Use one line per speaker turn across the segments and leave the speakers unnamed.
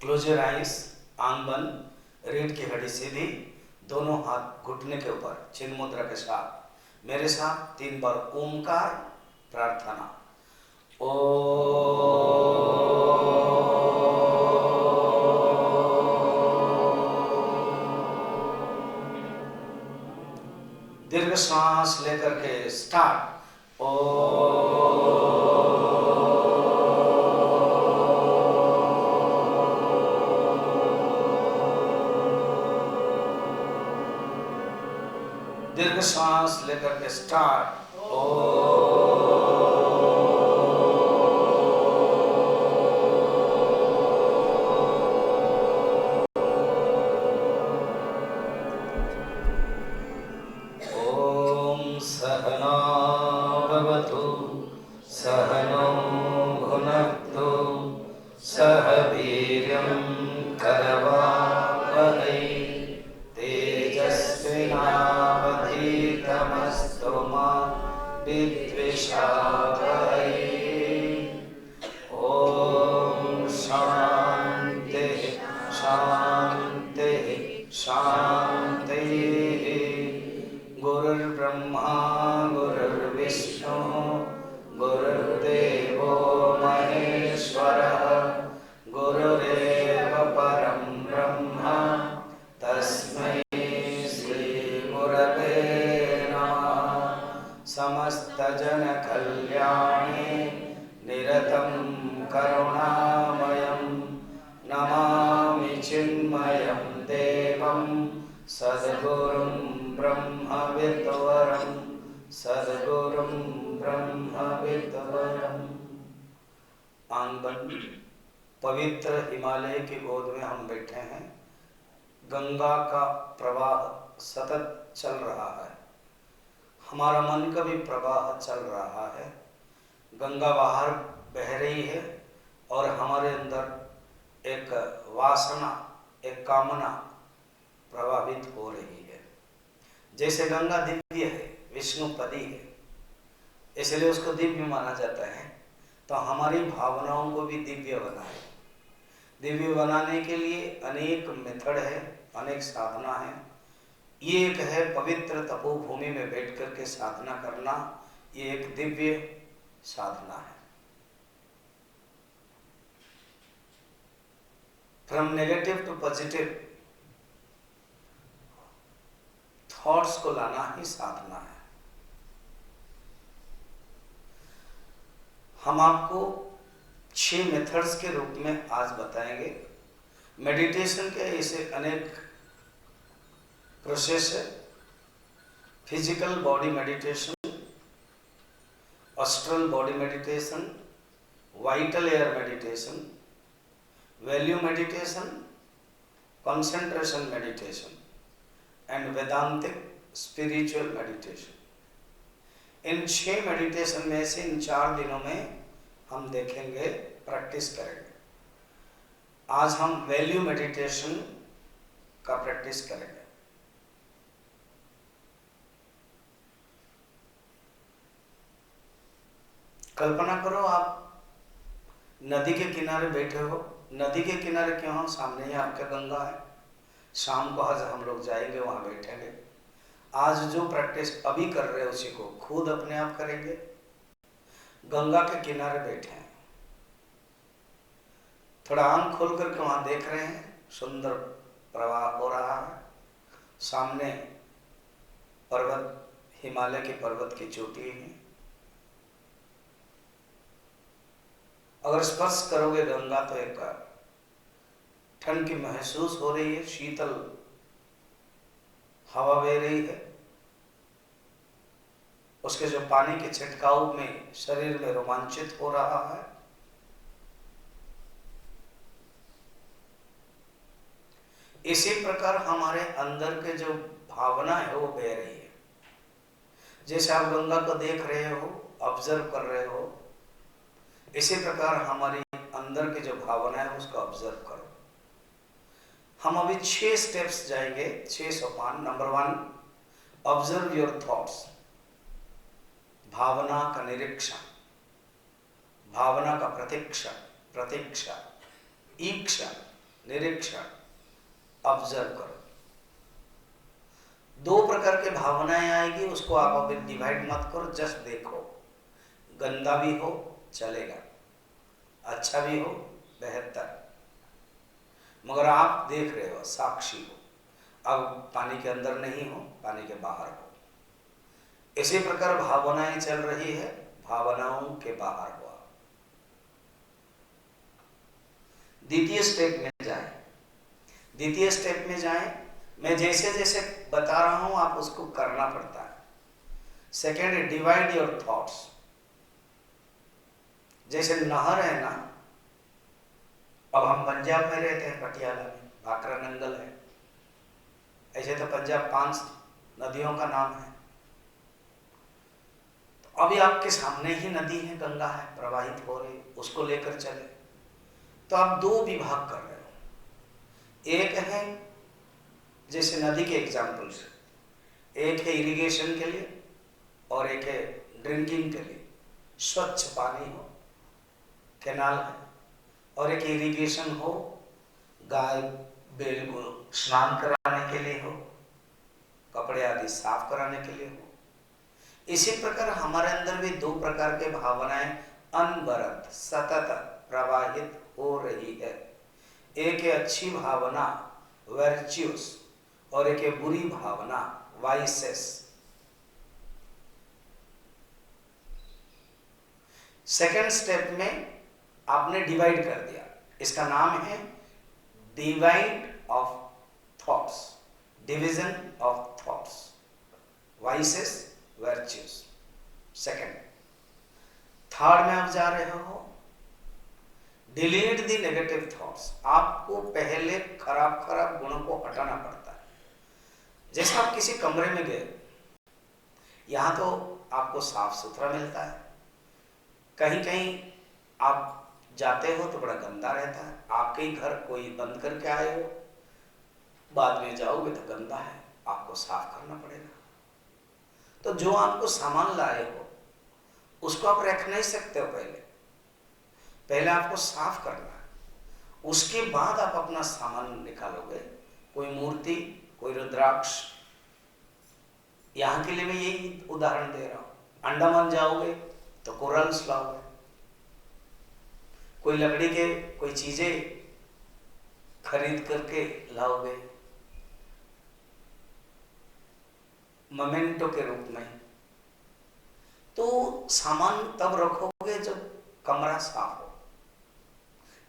Close your eyes, आंख बंद, रीढ़ की हड्डी सीधी, दोनों हाथ घुटने के ऊपर, चिन्ह मुद्रा के साथ मेरे साथ 3 बार ओमकार प्रार्थना। ओ दीर्घ श्वास लेकर के स्टार्ट। ओ दीर्घ श्वास लेकर के स्टार्ट। ओम सहना भवतु सहनौ भुनक्तु सह वीर्यं करवावहै तेजस्विनावधीतमस्तु मा विद्विषावहै। ओम शांति शांति शांति। गुरुर्ब्रह्मा गुरुर्विष्णु गुरुर्देवो महेश्वरः गुरुरेव परं ब्रह्म तस्मै श्री गुरवे नमः। समस्त जन कल्याणे निरतं करुणामयं नमामि चिन्मयं देवं सद्गुरुं ब्रह्मविद्वरं सद्गुरुं ब्रह्मविद्वरम्। आंख बंद, पवित्र हिमालय की गोद में हम बैठे हैं। गंगा का प्रवाह सतत चल रहा है, हमारा मन का भी प्रवाह चल रहा है। गंगा बाहर बह रही है और हमारे अंदर एक वासना, एक कामना प्रभावित हो रही है। जैसे गंगा दिव्य है, विष्णुपदी है, इसलिए उसको दिव्य माना जाता है। तो हमारी भावनाओं को भी दिव्य बनाए। दिव्य बनाने के लिए अनेक मेथड है, अनेक साधना है। ये एक है पवित्र तपोभूमि में बैठ कर के साधना करना, ये एक दिव्य साधना है। From negative to positive thoughts को लाना ही साधना है। हम आपको 6 मेथड्स के रूप में आज बताएंगे। मेडिटेशन के ऐसे अनेक प्रोसेस है। Physical body meditation, astral body meditation, vital air meditation, value meditation, concentration meditation and वेदांतिक spiritual meditation. In 6 meditation में से इन 4 दिनों में हम देखेंगे, प्रैक्टिस करेंगे। आज हम वैल्यू मेडिटेशन का प्रैक्टिस करेंगे। कल्पना करो आप नदी के किनारे बैठे हो। नदी के किनारे क्यों हो? सामने ही आपका गंगा है। शाम को आज हम लोग जाएंगे, वहां बैठेंगे। आज जो प्रैक्टिस अभी कर रहे हैं उसी को खुद अपने आप करेंगे। गंगा के किनारे बैठे हैं, थोड़ा आंख खोल करके वहां देख रहे हैं, सुंदर प्रवाह हो रहा है। सामने पर्वत, हिमालय के पर्वत की चोटी है। अगर स्पर्श करोगे गंगा तो एक ठंड की महसूस हो रही है, शीतल हवा बह रही है। उसके जो पानी के छिटकाव में शरीर में रोमांचित हो रहा है। इसी प्रकार हमारे अंदर के जो भावना है वो बह रही है। जैसे आप गंगा को देख रहे हो, ऑब्जर्व कर रहे हो, इसी प्रकार हमारी अंदर की जो भावना है उसको ऑब्जर्व करो। हम अभी 6 स्टेप्स जाएंगे, 6 सोपान। नंबर 1, ऑब्जर्व योर थॉट्स, भावना का निरीक्षण, भावना का प्रतीक्षा, ईक्षा, निरीक्षण, ऑब्जर्व करो। दो प्रकार के भावनाएं आएगी, उसको आप अभी डिवाइड मत करो, जस्ट देखो। गंदा भी हो चलेगा, अच्छा भी हो बेहतर, मगर आप देख रहे हो, साक्षी हो। अब पानी के अंदर नहीं हो, पानी के बाहर हो। इसी प्रकार भावनाएं चल रही है, भावनाओं के बाहर हुआ। द्वितीय स्टेप में जाएं। द्वितीय स्टेप में जाएं, मैं जैसे जैसे बता रहा हूं आप उसको करना पड़ता है। सेकेंड है डिवाइड योर थॉट्स। जैसे नहर है ना, अब हम पंजाब में रहते हैं, पटियाला में भाखरा नंगल है, ऐसे तो पंजाब 5 नदियों का नाम है। तो अभी आपके सामने ही नदी है, गंगा है, प्रवाहित हो रही, उसको लेकर चले तो आप दो विभाग कर रहे हो। एक है जैसे नदी के एग्जाम्पल से, एक है इरिगेशन के लिए और एक है ड्रिंकिंग के लिए, स्वच्छ पानी हो, कैनाल है, और एक इरिगेशन हो, गाय बैल को स्नान कराने के लिए हो, कपड़े आदि साफ कराने के लिए हो। इसी प्रकार हमारे अंदर भी दो प्रकार के भावनाएं अनवरत सतत प्रवाहित हो रही है। एक है अच्छी भावना वर्च्यूस, और एक है बुरी भावना वाइसेस। सेकेंड स्टेप में आपने डिवाइड कर दिया, इसका नाम है divide of thoughts, division of thoughts, vices virtues. Second. Third में आप जा रहे हो डिलीट द नेगेटिव थॉट्स। आपको पहले खराब खराब गुणों को हटाना पड़ता है। जैसे आप किसी कमरे में गए, यहां तो आपको साफ सुथरा मिलता है, कहीं कहीं आप जाते हो तो बड़ा गंदा रहता है। आपके ही घर कोई बंद करके आए हो, बाद में जाओगे तो गंदा है, आपको साफ करना पड़ेगा। तो जो आपको सामान लाए हो उसको आप रख नहीं सकते हो, पहले आपको साफ करना है, उसके बाद आप अपना सामान निकालोगे। कोई मूर्ति, कोई रुद्राक्ष, यहां के लिए मैं यही उदाहरण दे रहा हूं। अंडमान जाओगे तो कोरल्स लाओगे, कोई लकड़ी के कोई चीजें खरीद करके लाओगे मोमेंटो के रूप में। तो सामान तब रखोगे जब कमरा साफ हो।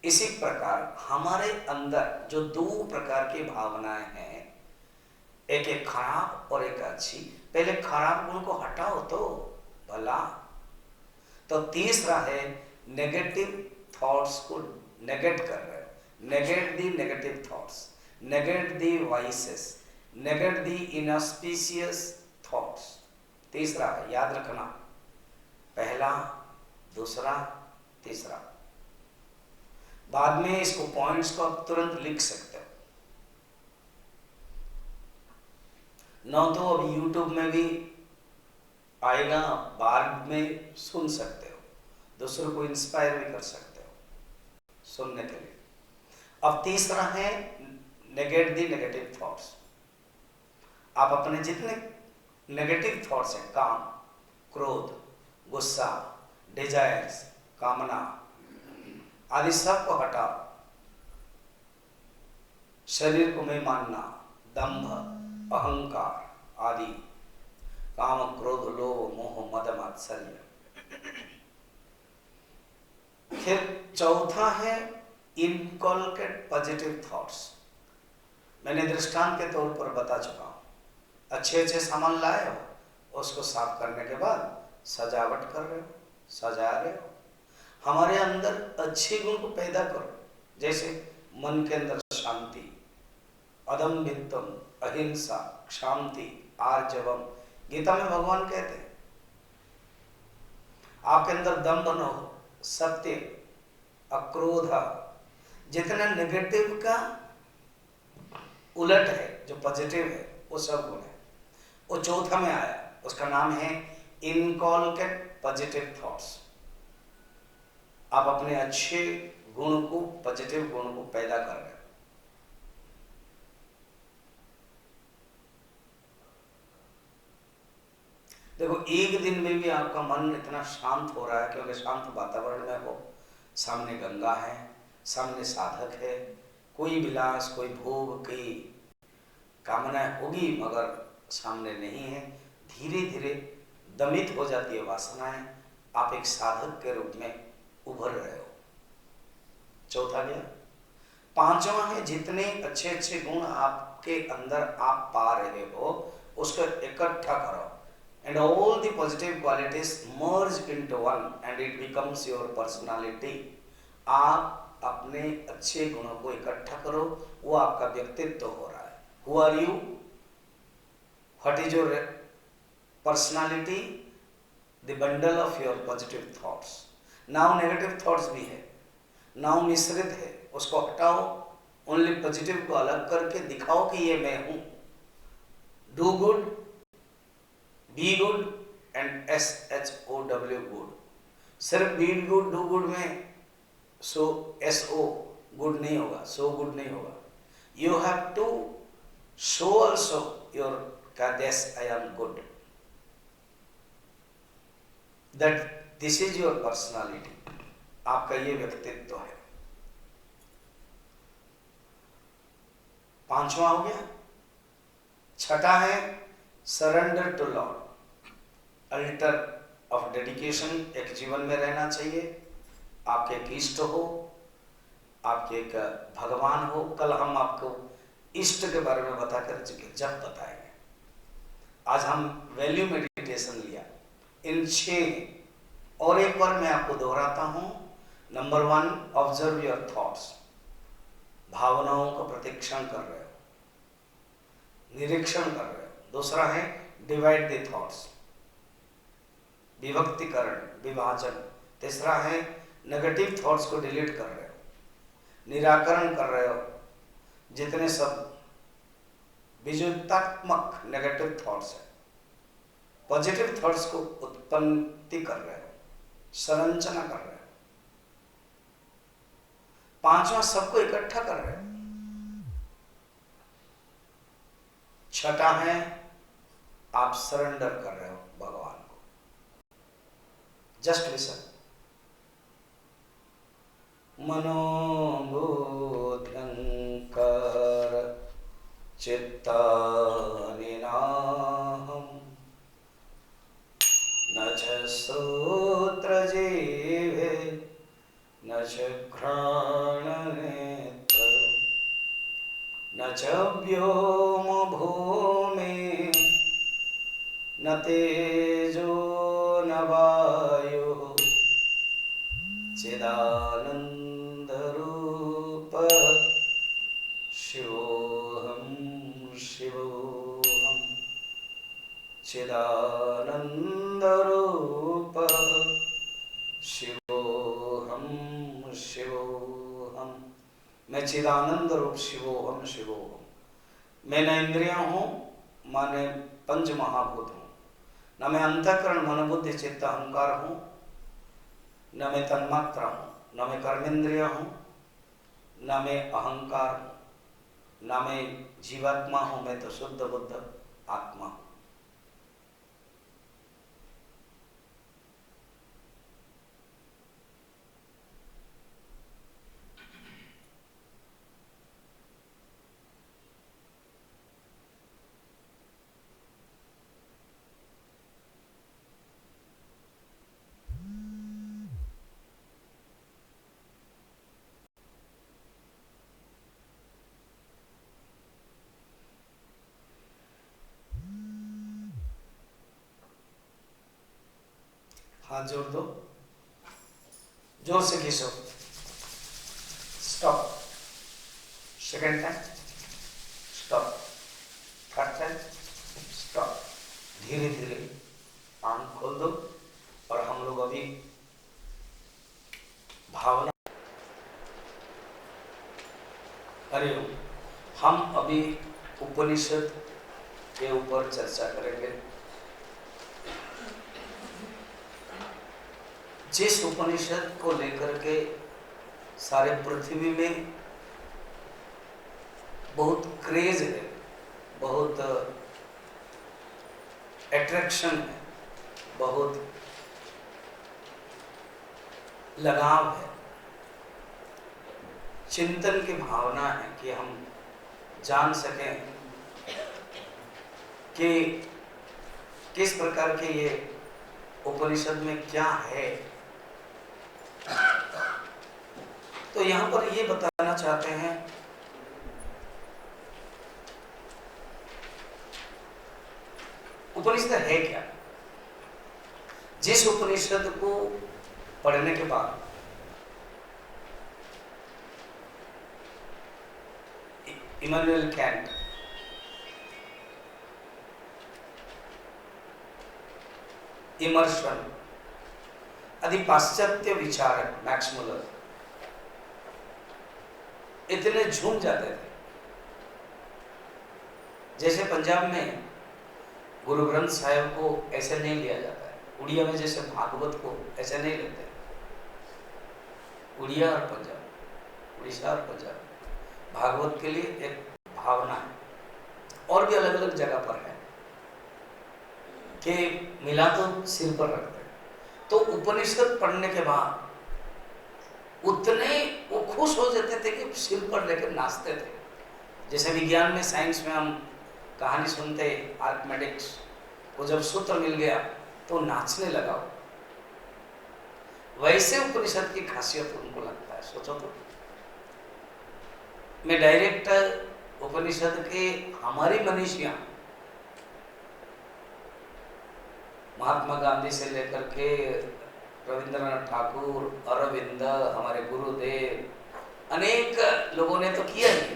इसी प्रकार हमारे अंदर जो दो प्रकार की भावनाएं हैं, एक है खराब और एक अच्छी। पहले खराब गुण को हटाओ तो भला। तो तीसरा है नेगेटिव थॉट्स को नेगेट कर रहे हो। Negate the negative thoughts, negate the vices, negate the inauspicious thoughts. तीसरा है, याद रखना, पहला, दूसरा, तीसरा। बाद में इसको पॉइंट्स को आप तुरंत लिख सकते हो, न तो अब यूट्यूब में भी आएगा, बाद में सुन सकते हो, दूसरों को इंस्पायर भी कर सकते हो सुनने के लिए। अब तीसरा है नेगेट दी नेगेटिव थॉट्स। आप अपने जितने नेगेटिव थॉट्स हैं, काम, क्रोध, गुस्सा, डिजायर्स, कामना आदि सब को हटाओ। शरीर को मैं मानना, दंभ, अहंकार आदि, काम, क्रोध, लोभ, मोह, मद, मात्सर्य। फिर चौथा है इनकॉल्केट पॉजिटिव थॉट्स। मैंने दृष्टांत के तौर पर बता चुका हूं। अच्छे अच्छे सामान लाए हो, उसको साफ करने के बाद सजावट कर रहे हो, सजा रहे हो। हमारे अंदर अच्छे गुण को पैदा करो, जैसे मन के अंदर शांति, अदम्भित्वम, अहिंसा, क्षांति, आर्जवम। गीता में भगवान कहते हैं आपके अंदर दम्भ न हो, सत्य, अक्रोध। जितना नेगेटिव का उलट है, जो पॉजिटिव है, वो सब गुण है। वो चौथा में आया, उसका नाम है इनकॉल्केट पॉजिटिव थॉट्स। आप अपने अच्छे गुण को, पॉजिटिव गुण को पैदा कर रहे हो। देखो एक दिन में भी आपका मन इतना शांत हो रहा है क्योंकि शांत वातावरण में हो, सामने गंगा है, सामने साधक है, कोई विलास कोई भोग की कामनाएं होगी मगर सामने नहीं है, धीरे धीरे दमित हो जाती है वासनाएं, आप एक साधक के रूप में उभर रहे हो। चौथा गया। पांचवा है जितने अच्छे अच्छे गुण आपके अंदर आप पा रहे हो उसको इकट्ठा करो, and all the positive qualities merge into one and it becomes your personality। आप अपने अच्छे गुणों को इकट्ठा करो, वो आपका व्यक्तित्व हो रहा है। Who are you? What is your personality? The bundle of your positive thoughts। now negative thoughts भी है, now मिश्रित है, उसको हटाओ, ओनली पॉजिटिव को अलग करके दिखाओ कि ये मैं हूं। Do good, be good and SHOW good. सिर्फ बी गुड डू गुड में SO गुड नहीं होगा, सो गुड नहीं होगा। You have to show also your yes I am good, that this is your personality. आपका ये व्यक्तित्व है। पांचवा हो गया। छठा है surrender to lord, altar of dedication. एक जीवन में रहना चाहिए, आपके एक इष्ट हो, आपके एक भगवान हो। कल हम आपको इष्ट के बारे में बताकर जब बताएंगे। आज हम वैल्यू मेडिटेशन लिया इन 6। और एक बार मैं आपको दोहराता हूं। Number 1, observe your thoughts. भावनाओं का प्रतिक्षण कर रहे हो, निरीक्षण कर रहे हो। दूसरा है डिवाइड द थॉट्स, विभक्तिकरण, विभाजन। तीसरा है नेगेटिव थॉट्स को डिलीट कर रहे हो, निराकरण कर रहे हो। जितने सब विजुतात्मक नेगेटिव थॉट्स है, पॉजिटिव थॉट्स को उत्पत्ति कर रहे हो, संरचना कर रहे हो। पांचवा सबको इकट्ठा कर रहे हो। छठा है आप सरेंडर कर रहे हो भगवान को। Just listen. मनोबुद्ध्यंकार चित्तानि नाहं न च श्रोत्र जिह्वे न च घ्राणनेत्र न च व्योम भूमि न तेजो न वायुः चिदानंद रूप शिवोऽहं शिवोऽहं चिदानंद रूप शिवोऽहं शिवोऽहं। मैं चिदानंद रूप शिवोऽहं शिवोऽहं। मैं न इंद्रियां हूँ, माने पंच महाभूत हूँ। न मैं अंतःकरण मन बुद्धि चित्त अहंकार हूँ, न मैं तन्मात्रा हूँ, न मैं कर्मेंद्रिय हूँ, न मैं अहंकार हूँ, न मैं जीवात्मा हूँ। मैं तो शुद्ध बुद्ध आत्मा हूँ। हाथ जोड़ दो, जोर से खींचो। Stop. Second time stop. Third time stop. धीरे धीरे आंख खोल दो और हम लोग अभी भावना। हरिओम। हम अभी उपनिषद के ऊपर चर्चा करेंगे। जिस उपनिषद को लेकर के सारे पृथ्वी में बहुत क्रेज है, बहुत अट्रैक्शन है, बहुत लगाव है, चिंतन की भावना है कि हम जान सकें कि किस प्रकार के ये उपनिषद में क्या है। तो यहां पर ये बताना चाहते हैं उपनिषद है क्या। जिस उपनिषद को पढ़ने के बाद इमैनुअल कैंट इमर्शन आदि पाश्चात्य विचारक मैक्स मुलर इतने झूम जाते थे। जैसे पंजाब में गुरु ग्रंथ साहिब को ऐसे नहीं लिया जाता है, उड़िया में जैसे भागवत को ऐसे नहीं लेते। उड़िया और पंजाब, उड़ीसा और पंजाब, भागवत के लिए एक भावना है, और भी अलग अलग जगह पर है कि मिला तो सिर पर रखते। तो उपनिषद पढ़ने के बाद उतने वो खुश हो जाते थे कि सिर पर लेकर नाचते थे। जैसे विज्ञान में, साइंस में हम कहानी सुनते, आर्किमिडीज को जब सूत्र मिल गया तो नाचने लगा, वैसे उपनिषद की खासियत उनको लगता है। सोचो तो, मैं डायरेक्ट उपनिषद के हमारी मनीषियां महात्मा गांधी से लेकर के रविंद्रनाथ ठाकुर, अरविंद, हमारे गुरुदेव, अनेक लोगों ने तो किया ही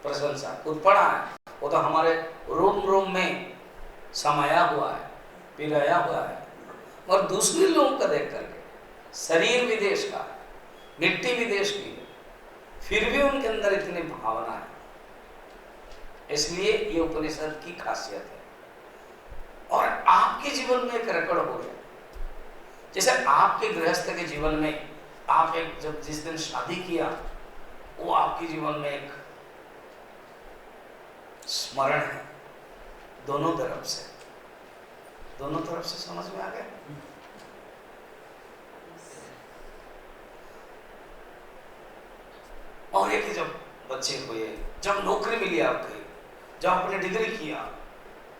प्रशंसा, खुद पढ़ा है। वो तो हमारे रोम रोम में समाया हुआ है, पिघाया हुआ है। और दूसरे लोगों का देख करके, शरीर विदेश का, मिट्टी विदेश की, फिर भी उनके अंदर इतनी भावना है। इसलिए ये उपनिषद की खासियत है। और आपके जीवन में एक रिकॉर्ड हो गया, जैसे आपके गृहस्थ के जीवन में आप एक जब जिस दिन शादी किया, वो आपके जीवन में एक स्मरण है दोनों तरफ से। दोनों तरफ से समझ में आ गया। और एक जब बच्चे हुए, जब नौकरी मिली आपकी, जब आपने डिग्री किया,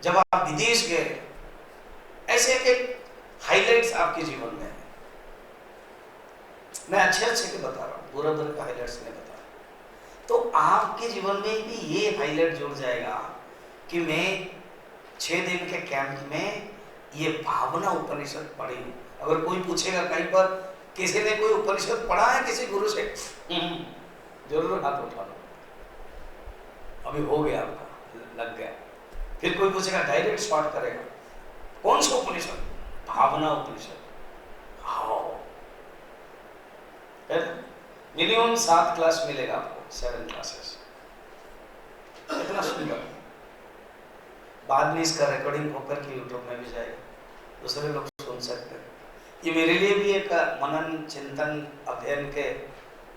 जब आप विदेश गए, ऐसे एक हाइलाइट्स आपके जीवन में है। मैं अच्छे के बता रहा हूँ, बुरा बुरा का हाइलाइट्स नहीं बता रहा। तो आपके जीवन में भी ये हाइलाइट जुड़ जाएगा कि मैं 6 दिन के कैंप में ये भावना उपनिषद पढ़ी हूँ। अगर कोई पूछेगा कहीं पर किसी ने कोई उपनिषद पढ़ा है किसी गुरु से, जरूर हाथ उठा लो, अभी हो गया आपका, लग गया। फिर कोई पूछेगा, डायरेक्ट शॉर्ट करेगा, कौन सा उपनिषद? भावना उपनिषद। हाँ, मिनिमम 7 क्लास मिलेगा आपको, 7 क्लासेस। इतना सुंदर। बाद में इसका रिकॉर्डिंग होकर के यूट्यूब में भी जाएगा, दूसरे लोग सुन सकते हैं। ये मेरे लिए भी एक मनन, चिंतन, अध्ययन के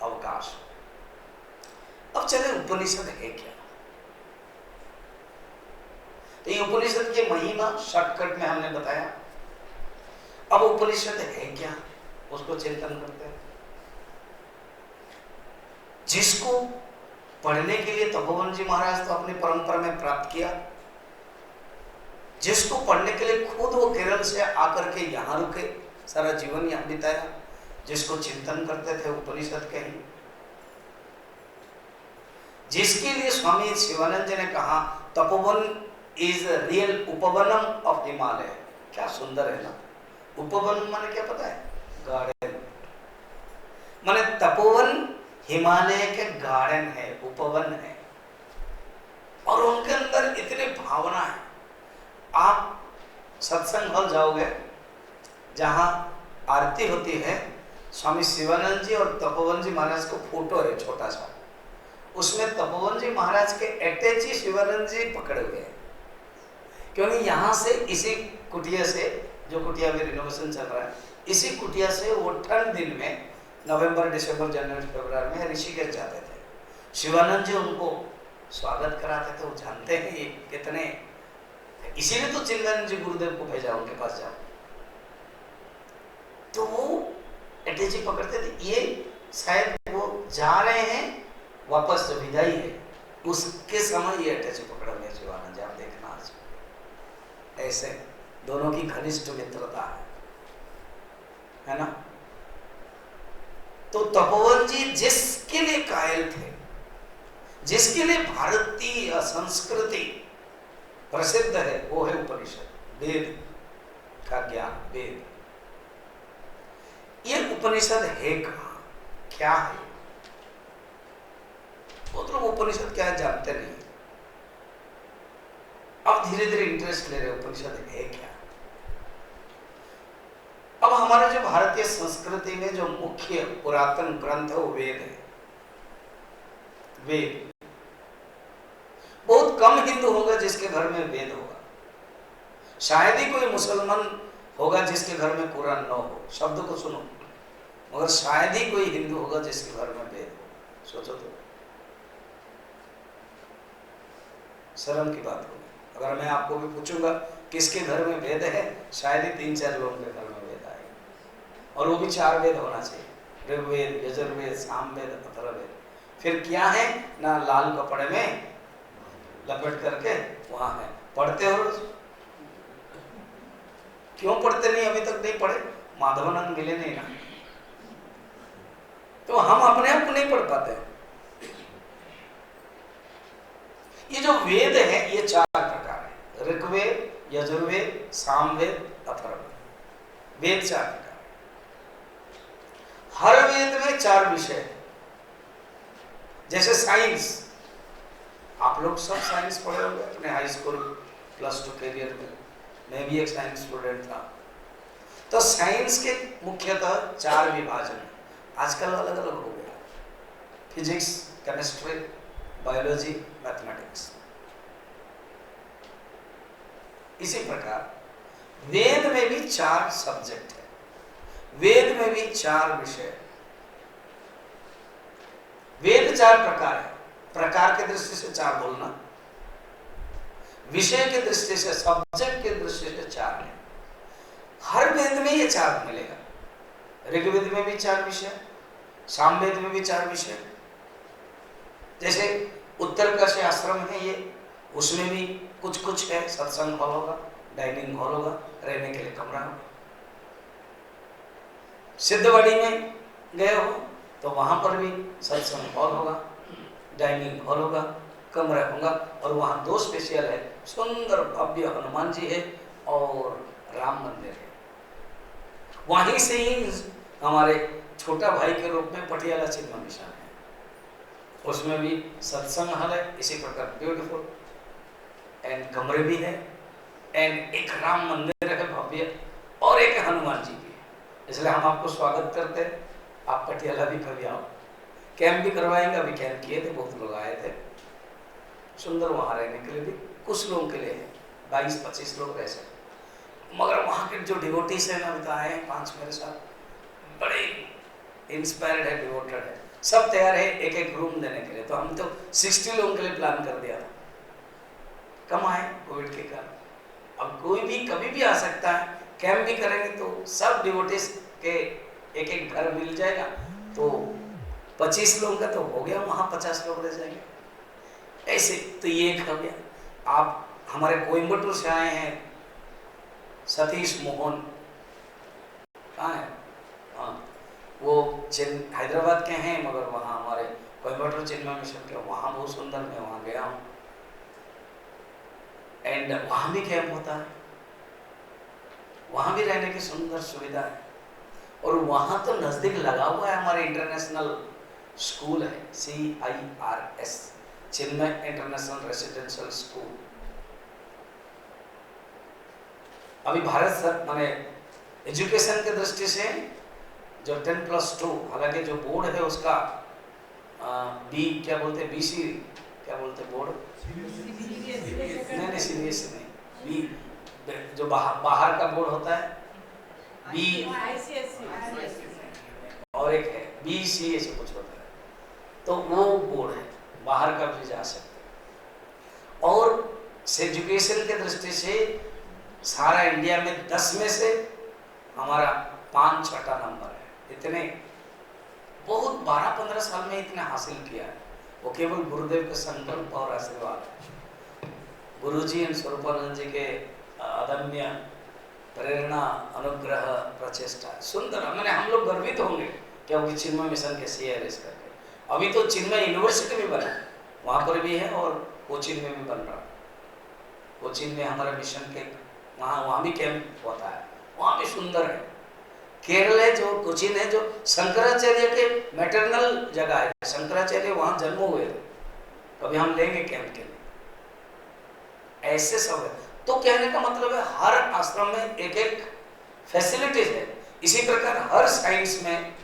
अवकाश। अब चले उपनिषद है क्या। तो ये उपनिषद की महिमा शॉर्टकट में हमने बताया। अब उपनिषद है क्या, उसको चिंतन करते हैं। जिसको पढ़ने के लिए तपोवन जी महाराज तो अपनी परंपरा में प्राप्त किया, जिसको पढ़ने के लिए खुद वो केरल से आकर के यहाँ रुके, सारा जीवन यहाँ बिताया, जिसको चिंतन करते थे उपनिषद के ही, जिसके लिए स्वामी शिवानंद जी ने कहा तपोवन इज रियल उपवनम ऑफ हिमालय। क्या सुंदर है ना। उपवन माने क्या पता है? गार्डन। माने तपोवन हिमालय के गार्डन है, उपवन है। और उनके अंदर इतनी भावना है। आप सत्संग हॉल जाओगे, जहां आरती होती है, स्वामी शिवानंद जी और तपोवन जी महाराज को फोटो है छोटा सा, उसमें तपोवन जी महाराज के अटैच ही शिवानंद जी पकड़े हुए हैं। क्योंकि यहाँ से इसी कुटिया से, जो कुटिया में रिनोवेशन चल रहा है, इसी कुटिया से वो ठंड दिन में नवंबर, दिसंबर, जनवरी, फरवरी में ऋषिकेश जाते थे। शिवानंद जी उनको स्वागत कराते थे। वो जानते हैं ये कितने, इसीलिए तो चिन्मयानंद जी गुरुदेव को भेजा उनके पास जाओ, तो वो अटैची पकड़ते थे। ये शायद वो जा रहे हैं वापस, जो विदाई है उसके समय ये अटैची पकड़ लिया जीवानंद। आप देखना आज ऐसे दोनों की घनिष्ठ मित्रता है ना। तो तपोवन जी जिसके लिए कायल थे, जिसके लिए भारतीय संस्कृति प्रसिद्ध है, वो है उपनिषद, वेद का ज्ञान। वेद, ये उपनिषद है कहाँ, क्या है? बहुत लोग उपनिषद क्या है जानते नहीं। अब धीरे धीरे इंटरेस्ट ले रहे उपनिषद है क्या। अब हमारे जो भारतीय संस्कृति में जो मुख्य पुरातन ग्रंथ है वो वेद है। वेद, बहुत कम हिंदू होगा जिसके घर में वेद होगा। शायद ही कोई मुसलमान होगा जिसके घर में कुरान न हो। शब्द को सुनो, मगर शायद ही कोई हिंदू होगा जिसके घर में वेद हो। सोचो तो, शर्म की बात होगी। अगर मैं आपको भी पूछूंगा किसके घर में वेद है, शायद ही 3-4 लोगों के घर में वेद आएगा। और वो भी 4 वेद होना चाहिए, ऋग्वेद, यजुर्वेद, सामवेद, अथर्ववेद। फिर क्या है ना, लाल कपड़े में लपेट करके वहां है। पढ़ते हो रोज? क्यों पढ़ते नहीं? अभी तक नहीं पढ़े, माधवानंद मिले नहीं ना, तो हम अपने आप को नहीं पढ़ पाते। ये जो वेद है ये 4 प्रकार है, ऋग्वेद, यजुर्वेद, सामवेद, अथर्ववेद। वेद 4 प्रकार है। हर वेद में 4 विषय है। जैसे साइंस, आप लोग सब साइंस पढ़े होंगे अपने हाई स्कूल +2 करियर में। मैं भी एक साइंस स्टूडेंट था। तो साइंस के मुख्यतः 4 विभाजन है। आजकल अलग अलग हो गया, फिजिक्स, केमिस्ट्री, बायोलॉजी, मैथमेटिक्स। इसी प्रकार वेद में भी 4 सब्जेक्ट है, वेद में भी 4 विषय है। वेद 4 प्रकार है। प्रकार के दृष्टि से 4 बोलना, विषय के दृष्टि से, सब्जेक्ट के दृष्टि से 4 है। हर वेद में ये 4 मिलेगा। ऋग्वेद में भी 4 विषय, सामवेद में भी 4 विषय। जैसे उत्तरकाशी आश्रम है ये, उसमें भी कुछ कुछ है। सत्संग हॉल होगा, डाइनिंग हॉल होगा, रहने के लिए कमरा होगा। सिद्धवाड़ी में गए हो तो वहां पर भी सत्संग हॉल होगा, डाइनिंग हॉल होगा, कमरा होगा। और वहां 2 स्पेशल है, सुंदर भव्य हनुमान जी है और राम मंदिर है। वहीं से ही हमारे छोटा भाई के रूप में पटियाला चिन्मय मिशन है, उसमें भी सत्संग हॉल है। इसी प्रकार ब्यूटीफुल एंड कमरे भी है, एंड एक राम मंदिर है भव्य, और एक हनुमान जी भी है। इसलिए हम आपको स्वागत करते हैं। आप पटियाला भी कभी आओ। कैंप भी करवाएंगे, अभी कैंप किए थे, बहुत लोग आए थे। सुंदर वहाँ रहने के लिए भी कुछ लोगों के लिए है, 22-25 लोग रह सकते। मगर वहाँ के जो डिवोटीज हैं ना, बताए हैं 5 मेरे साथ, बड़े इंस्पायर्ड है, डिवोटेड है, सब तैयार है एक एक रूम देने के लिए। तो हम तो 60 लोगों के लिए प्लान कर दिया था, कम आए कोविड के कारण। अब कोई भी कभी भी आ सकता है। कैंप भी करेंगे तो सब डिवोटीज के एक एक घर मिल जाएगा। तो 25 लोगों का तो हो गया, वहाँ 50 लोग रह जाएंगे। ऐसे तो ये एक हो गया। आप हमारे कोयम्बटूर से आए हैं, सतीश मोहन, कहाँ है? हाँ, वो हैदराबाद के हैं, मगर वहाँ हमारे कोयम्बटूर चिन्मय मिशन के वहाँ बहुत सुंदर, मैं वहाँ गया हूँ। एंड वहाँ भी कैंप होता है, वहाँ भी रहने की सुंदर सुविधा है। और वहाँ तो नज़दीक लगा हुआ है हमारे इंटरनेशनल स्कूल है, CIRS, चिन्मय इंटरनेशनल रेसिडेंशियल स्कूल। अभी भारत माने एजुकेशन के दृष्टि से जो 10+2, हालांकि जो बोर्ड है उसका बी क्या बोलते हैं, BC क्या बोलते हैं बोर्ड, नहीं सीरियस नहीं, बी जो बाहर का बोर्ड होता है, बी और एक है BC ऐसे कुछ होता है, तो वो बोर्ड है, बाहर का भी जा सकते। और एजुकेशन के दृष्टि से सारा इंडिया में 10 में से हमारा 5-6 नंबर है। इतने बहुत 12-15 साल में इतने हासिल किया है, वो केवल गुरुदेव के संकल्प और आशीर्वाद है। गुरुजी एवं स्वरूपानंद जी के अदम्य प्रेरणा, अनुग्रह, प्रचेष्टा सुंदर। मैंने हम लोग गर्वित होंगे कि अभी चिन्मय मिशन के CRS करके। अभी तो चिन्मय यूनिवर्सिटी भी बना, वहाँ पर भी है और कोचीन में भी बन रहा। कोचीन में हमारा मिशन के वहाँ भी कैंप होता है, वहाँ भी सुंदर है। केरल है जो कोचीन है, जो शंकराचार्य के मैटरनल जगह है, शंकराचार्य वहाँ जन्म हुए थे। कभी हम लेंगे कैंप के लिए, ऐसे सब है। तो कहने का मतलब है हर आश्रम में एक एक फैसिलिटीज है। इसी प्रकार हर साइंस में,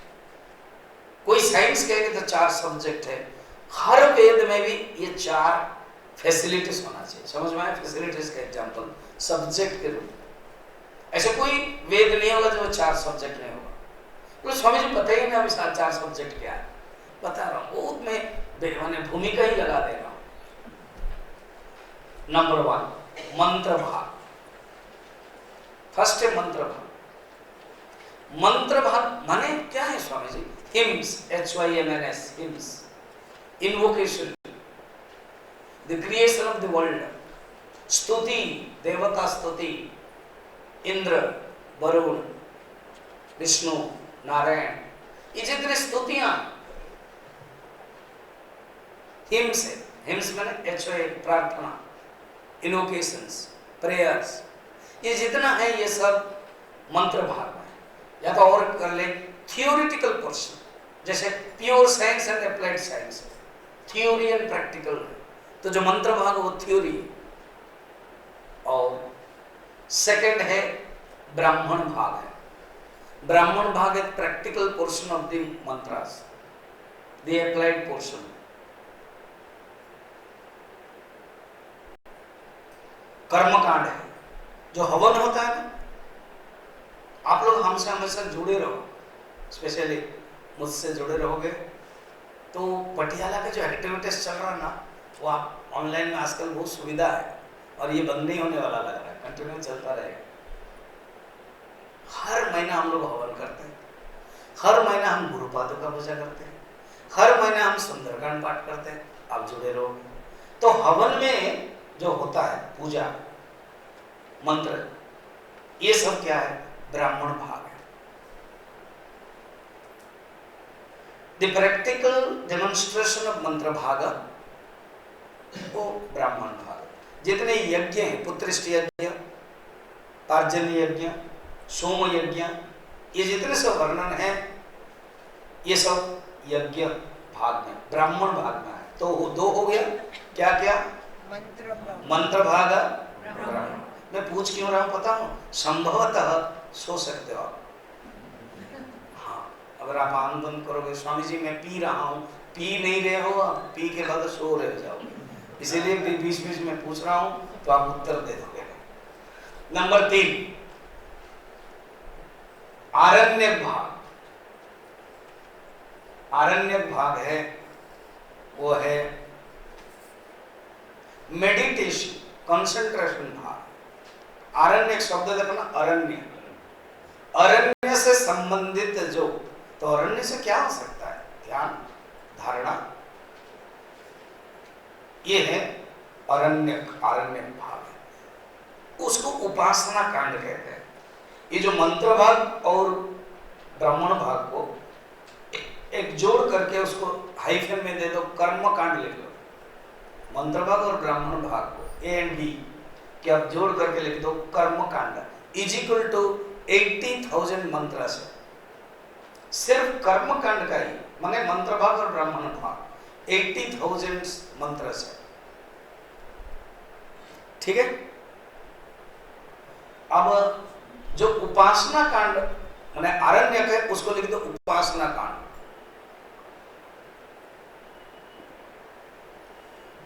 कोई साइंस कहेंगे तो 4 सब्जेक्ट है, हर वेद में भी ये 4 फैसिलिटीज होना चाहिए। समझ में आया? फैसिलिटीज का एग्जांपल सब्जेक्ट के रूप में। ऐसे कोई वेद नहीं होगा जो 4 सब्जेक्ट नहीं होगा। तो स्वामी जी बताइए ना, अभी 4 सब्जेक्ट क्या है बता रहा हूँ, बहुत मैं भूमिका ही लगा दे रहा हूँ। नंबर 1 मंत्र भाग। फर्स्ट है मंत्र भाग। मंत्र भाग माने क्या है Swami ji? Hymns, HYMNS, hymns, invocation, the creation of the world, स्तुति, देवता स्तुति, इंद्र, वरुण, विष्णु, नारायण, ये जितने स्तुतियां हिम्स है। हिम्स माने HY प्रार्थना, इनोकेशंस, प्रेयर्स, ये जितना है ये सब मंत्र भाग में। या तो और कर ले थियोरिटिकल पोर्शन, जैसे pure science and applied science, theory and practical. तो जो मंत्र भाग वो थ्योरी है। और सेकंड है ब्राह्मण भाग है। ब्राह्मण भाग है practical portion of the mantras, the applied portion. कर्मकांड है, जो हवन होता है ना। आप लोग हमसे हमेशा जुड़े रहो, स्पेशली मुझसे जुड़े रहोगे तो पटियाला के जो एक्टिविटीज चल रहा है ना, वो आप ऑनलाइन में आजकल बहुत सुविधा है और ये बंद नहीं होने वाला लग रहा है, कंटिन्यू चलता रहेगा। हर महीना हम लोग हवन करते हैं, हर महीना हम गुरु पादुका पूजा करते हैं, हर महीना हम सुंदरकांड पाठ करते हैं। आप जुड़े रहोगे तो हवन में जो होता है पूजा, मंत्र, ये सब क्या है? ब्राह्मण भाग है। द प्रैक्टिकल डेमोन्स्ट्रेशन ऑफ मंत्र भाग वो ब्राह्मण भाग। जितने यज्ञ हैं, पुत्रिष्ट यज्ञ, पार्जन्य यज्ञ, सोम यज्ञ, ये जितने सब वर्णन है ये सब यज्ञ भाग में, ब्राह्मण भाग में है। तो 2 हो गया। क्या क्या? मंत्र भाग, ब्राह्मण। मैं पूछ क्यों रहा हूं पता हूं? संभवतः सो सकते हो आप। हाँ, अगर आप आंख बंद करोगे, स्वामी जी मैं पी रहा हूं, पी नहीं रहे हो, आप पी के बाद सो रह जाओगे, इसीलिए बीच-बीच में पूछ रहा हूं तो आप उत्तर दे दोगे। नंबर 3 आरण्यक भाग। आरण्यक भाग है, वो है मेडिटेशन, कंसंट्रेशन भाग। आरण्यक शब्द देखो ना, अरण्य, अरण्य से संबंधित जो, तो अरण्य से क्या हो सकता है? ध्यान, धारणा, ये है अरण्यक, आरण्यक भाग। उसको उपासना कांड कहते हैं। ये जो मंत्र भाग और ब्राह्मण भाग को एक जोड़ करके उसको हाइफन में दे दो, कर्म कांड लिख लो। मंत्र भाग और ब्राह्मण भाग को A and B कि आप जोड़ करके लिख दो कर्म कांड इज इक्वल टू 80,000 मंत्र से। सिर्फ कर्म कांड का ही माने मंत्र भाग और ब्राह्मण भाग 80,000 मंत्र से। ठीक है। अब जो उपासना कांड माने आरण्यक है, उसको लिख दो उपासना कांड।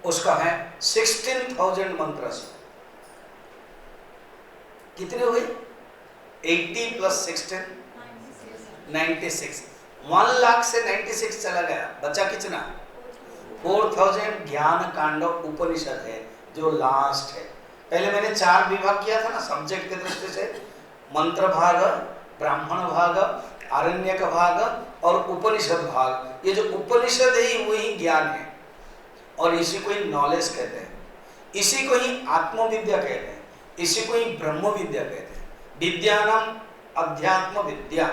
उसका है 16,000 मंत्र से। कितने हुए? 80 + 16 96। 1 लाख से 96 चला गया, बचा कितना? 4,000 ज्ञान कांड उपनिषद है जो लास्ट है। पहले मैंने 4 विभाग किया था ना सब्जेक्ट के दृष्टि से, मंत्र भाग, ब्राह्मण भाग, आरण्यक भाग और उपनिषद भाग। ये जो उपनिषद है वही ज्ञान है और इसी को ही नॉलेज कहते हैं, इसी को ही आत्मविद्या कहते हैं, इसी को ही ब्रह्म विद्या कहते हैं। विद्यानाम अध्यात्म विद्या,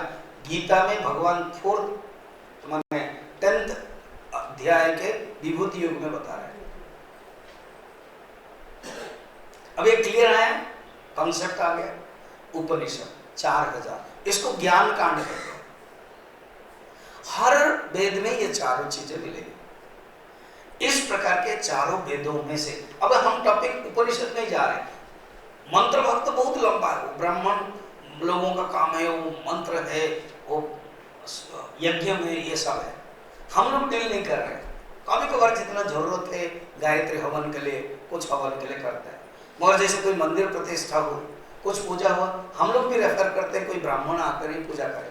गीता में भगवान 4th माने 10th अध्याय के विभूति योग में बता रहे हैं। अब ये क्लियर आया, कॉन्सेप्ट आ गया। उपनिषद 4000, इसको ज्ञान कांड कहते हैं। हर वेद में ये चारों चीजें मिलेगी। इस प्रकार के चारों वेदों में से अब हम टॉपिक उपनिषद में जा रहे हैं। मंत्र भक्त बहुत लंबा है, ब्राह्मण लोगों का काम है, वो मंत्र है, वो यज्ञ में ये सब है, हम लोग डील नहीं कर रहे। कभी कभार जितना जरूरत है गायत्री हवन के लिए, कुछ हवन के लिए करते हैं, मगर जैसे कोई मंदिर प्रतिष्ठा हो, कुछ पूजा हुआ, हम लोग भी रेफर करते हैं कोई ब्राह्मण आकर ही पूजा करे।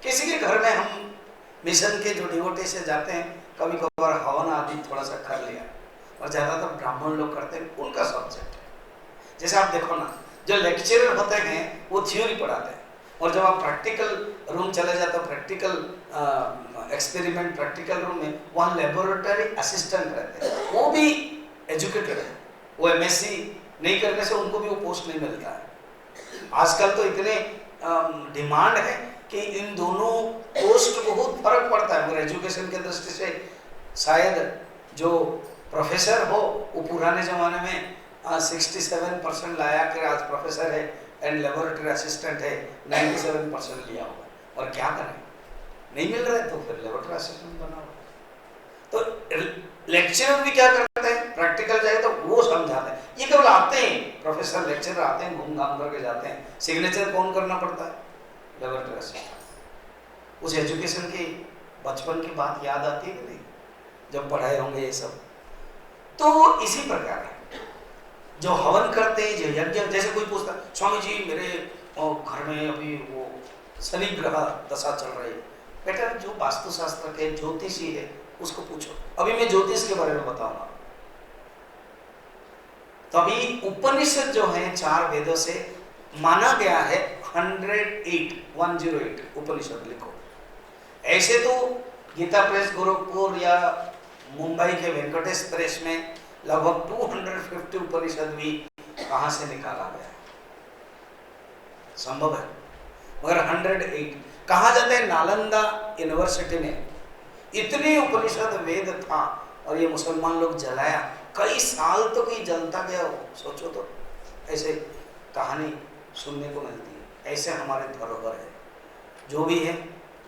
किसी के घर में हम मिशन के जो डिवोटी से जाते हैं, कभी कभार हवन आदि थोड़ा सा कर लिया, और ज़्यादातर ब्राह्मण लोग करते हैं, उनका सब्जेक्ट है। जैसे आप देखो ना, जो लेक्चरर होते हैं वो थ्योरी पढ़ाते हैं, और जब आप प्रैक्टिकल रूम चले जाते हो, प्रैक्टिकल एक्सपेरिमेंट प्रैक्टिकल रूम में, वहाँ लेबोरेटरी असिस्टेंट रहते हैं, वो भी एजुकेटेड है। वो MSc नहीं करने से उनको भी वो पोस्ट नहीं मिलता है। आजकल तो इतने डिमांड है कि इन दोनों पोस्ट बहुत फर्क पड़ता है, मगर एजुकेशन के दृष्टि से शायद जो प्रोफेसर हो वो पुराने ज़माने में 67% लाया कि आज प्रोफेसर है, एंड लेबोरेटरी असिस्टेंट है 97% लिया होगा, और क्या करें, नहीं मिल रहा है तो फिर लेबोरेटरी असिस्टेंट बना हुआ। तो लेक्चरर भी क्या करते हैं, प्रैक्टिकल जाए तो वो समझाते हैं। ये केवल आते हैं, प्रोफेसर लेक्चरर आते हैं, घूम घाम करके जाते हैं, सिग्नेचर कौन करना पड़ता है, लेबोरेटरी असिस्टेंट। उस एजुकेशन की बचपन की बात याद आती है कि नहीं, जब पढ़ाए होंगे ये सब। तो इसी प्रकार है, जो हवन करते हैं, जो यज्ञ, जैसे कोई पूछता है स्वामी जी मेरे घर में अभी वो शनि ग्रह दशा चल रही है, बेटा जो वास्तुशास्त्र के ज्योतिषी है उसको पूछो। अभी मैं ज्योतिष के बारे में बताऊंगा। तभी उपनिषद जो है 4 वेदों से माना गया है 108 उपनिषद लिखो। ऐसे तो गीता प्रेस गोरखपुर या मुंबई के वेंकटेश प्रेस में लगभग 250 उपनिषद भी कहां से निकाला गया, संभव है, मगर 108 कहा जाता है। नालंदा यूनिवर्सिटी में इतने उपनिषद वेद था, और ये मुसलमान लोग जलाया, कई साल तो कहीं जलता गया हो। सोचो तो, ऐसे कहानी सुनने को मिलती है। ऐसे हमारे धरोहर है, जो भी है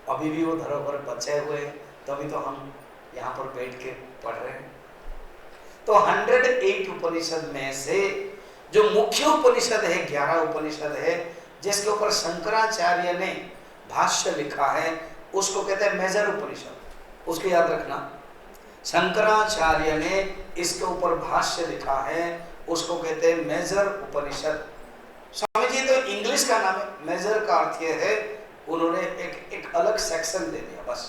अभी भी वो धरोहर बचे हुए हैं, तभी तो हम यहाँ पर बैठ के पढ़ रहे हैं। तो 108 उपनिषद में से जो मुख्य उपनिषद है, 11 उपनिषद है, जिसके ऊपर शंकराचार्य ने भाष्य लिखा है, उसको कहते हैं मेजर उपनिषद। उसको याद रखना, शंकराचार्य ने इसके ऊपर भाष्य लिखा है, उसको कहते हैं मेजर उपनिषद। स्वामी जी तो इंग्लिश का नाम है, मेजर का अर्थ यह है उन्होंने एक अलग सेक्शन दे दिया बस।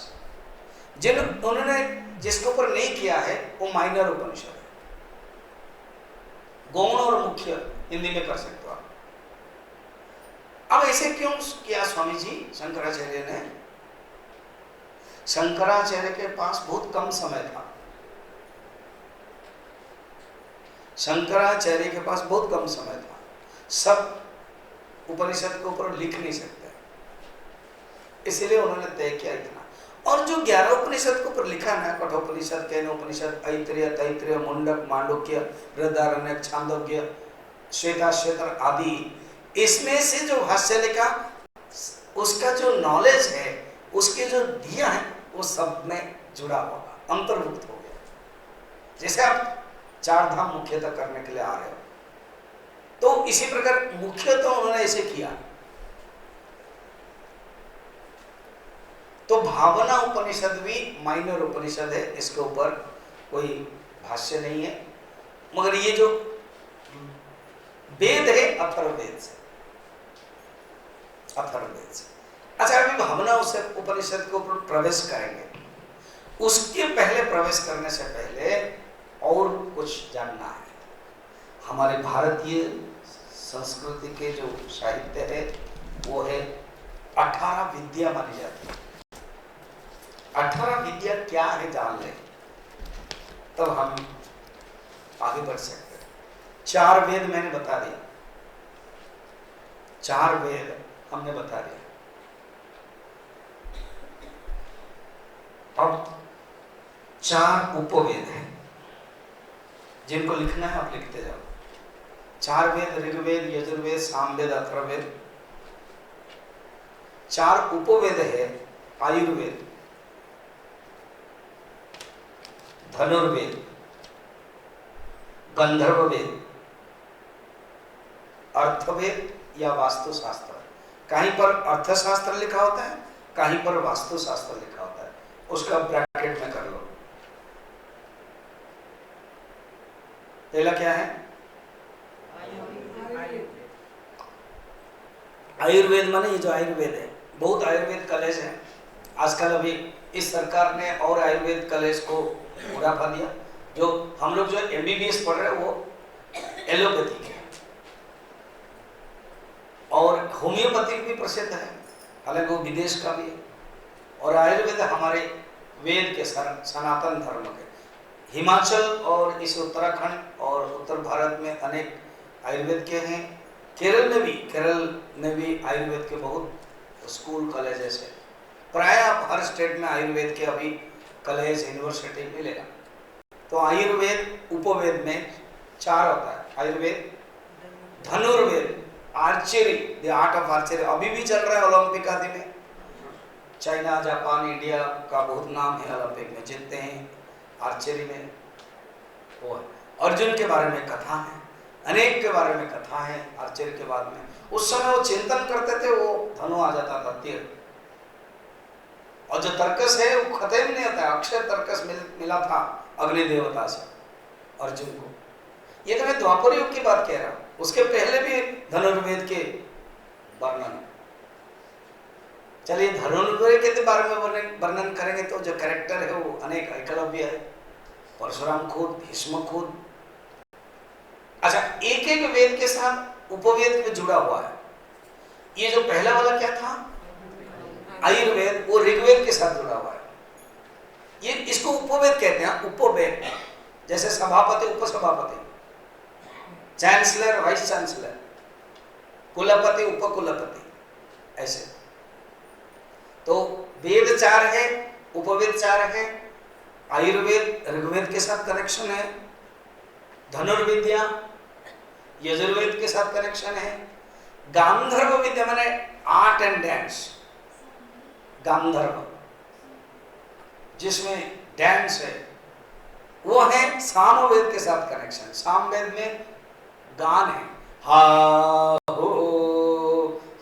उन्होंने जिसके ऊपर नहीं किया है वो माइनर उपनिषद है। गौण और मुख्य हिंदी में कर सकते हो आप। अब ऐसे क्यों किया स्वामी जी शंकराचार्य ने? शंकराचार्य के पास बहुत कम समय था। शंकराचार्य के पास बहुत कम समय था, सब उपनिषद के ऊपर लिख नहीं सकते, इसलिए उन्होंने तय किया इतना। और जो 11 उपनिषद के ऊपर लिखा है, कठोपनिषद, केनोपनिषद, ऐत्रेय, तैत्रेय, मुंडक, मांडुक्य, बृहदारण्यक, छांदोग्य, श्वेताश्वतर आदि, इसमें से जो भाष्य लिखा उसका जो नॉलेज है, उसके जो दिया है, वो सब में जुड़ा होगा, अंतर्भुक्त हो गया। जैसे आप 4 धाम मुख्यतः करने के लिए आ रहे हो, तो इसी प्रकार मुख्यतः उन्होंने ऐसे किया। तो भावना उपनिषद भी माइनर उपनिषद है, इसके ऊपर कोई भाष्य नहीं है, मगर ये जो वेद है अथर्ववेद से, अथर्ववेद से। अच्छा, अभी भावना उपनिषद के ऊपर प्रवेश करेंगे। उसके पहले, प्रवेश करने से पहले और कुछ जानना है। हमारे भारतीय संस्कृति के जो साहित्य है वो है 18 विद्या मानी जाती है। 18 विद्या क्या है जान ले, तब हम आगे बढ़ सकते हैं। 4 वेद मैंने बता दिया, 4 वेद हमने बता दिया। अब 4 उपवेद हैं जिनको लिखना है, आप लिखते जाओ। 4 वेद ऋग्वेद, यजुर्वेद, सामवेद, अथर्ववेद। 4 उपवेद है आयुर्वेद, धनुर्वेद, गंधर्ववेद, अर्थवेद या वास्तुशास्त्र। कहीं पर अर्थशास्त्र लिखा होता है, कहीं पर वास्तुशास्त्र लिखा होता है, उसका ब्रैकेट में कर लो। पहला क्या है? आयुर्वेद माने ये जो आयुर्वेद है, बहुत आयुर्वेद कॉलेज है आजकल। अभी इस सरकार ने और आयुर्वेद कॉलेज को बढ़ावा दिया। जो हम लोग जो MBBS पढ़ रहे हैं वो एलोपैथिक है, और होम्योपैथिक भी प्रसिद्ध है, हालांकि वो विदेश का भी है। और आयुर्वेद हमारे वेद के सनातन धर्म के। हिमाचल और इस उत्तराखंड और उत्तर भारत में अनेक आयुर्वेद के हैं। केरल में भी आयुर्वेद के बहुत स्कूल कॉलेजेस है। प्राय आप हर स्टेट में आयुर्वेद के अभी कॉलेज यूनिवर्सिटी मिलेगा। तो आयुर्वेद उपवेद में 4 होता है। Ayurveda, Dhanurveda, archery, the art of archery अभी भी चल रहा है ओलंपिक आदि में। चाइना, जापान, इंडिया का बहुत नाम है, ओलंपिक में जीतते हैं आर्चरी में। वो है अर्जुन के बारे में कथा है, अनेक के बारे में कथा है आर्चरी के बाद में। उस समय वो चिंतन करते थे, वो धनु आ जाता था, तीर। और जो तर्कस है वो खत्म नहीं होता है। अक्षय तर्कस मिला था अग्नि देवता से अर्जुन को। ये तो मैं द्वापर युग की बात कह रहा हूं, उसके पहले भी धनुर्वेद के वर्णन। चलिए धनुर्वेद के बारे में वर्णन करेंगे तो जो कैरेक्टर है वो अनेक, एकलव्य है, परशुराम खुद, भीष्म खुद। अच्छा, एक एक वेद के साथ उपवेद में जुड़ा हुआ है। ये जो पहला वाला क्या था आयुर्वेद, वो ऋग्वेद के साथ जुड़ा हुआ है। ये इसको उपवेद कहते हैं, उपवेद। जैसे सभापति, उपसभापति, चांसलर, वाइस चांसलर, कुलपति, उपकुलपति, ऐसे। तो वेद 4 है, उपवेद 4 है। आयुर्वेद ऋग्वेद के साथ कनेक्शन है, धनुर्विद्या यजुर्वेद के साथ कनेक्शन है, गांधर्व विद्या माने आर्ट एंड डांस, गांधर्व जिसमें डांस है, वो है सामवेद के साथ कनेक्शन। सामवेद में गान है, हा हो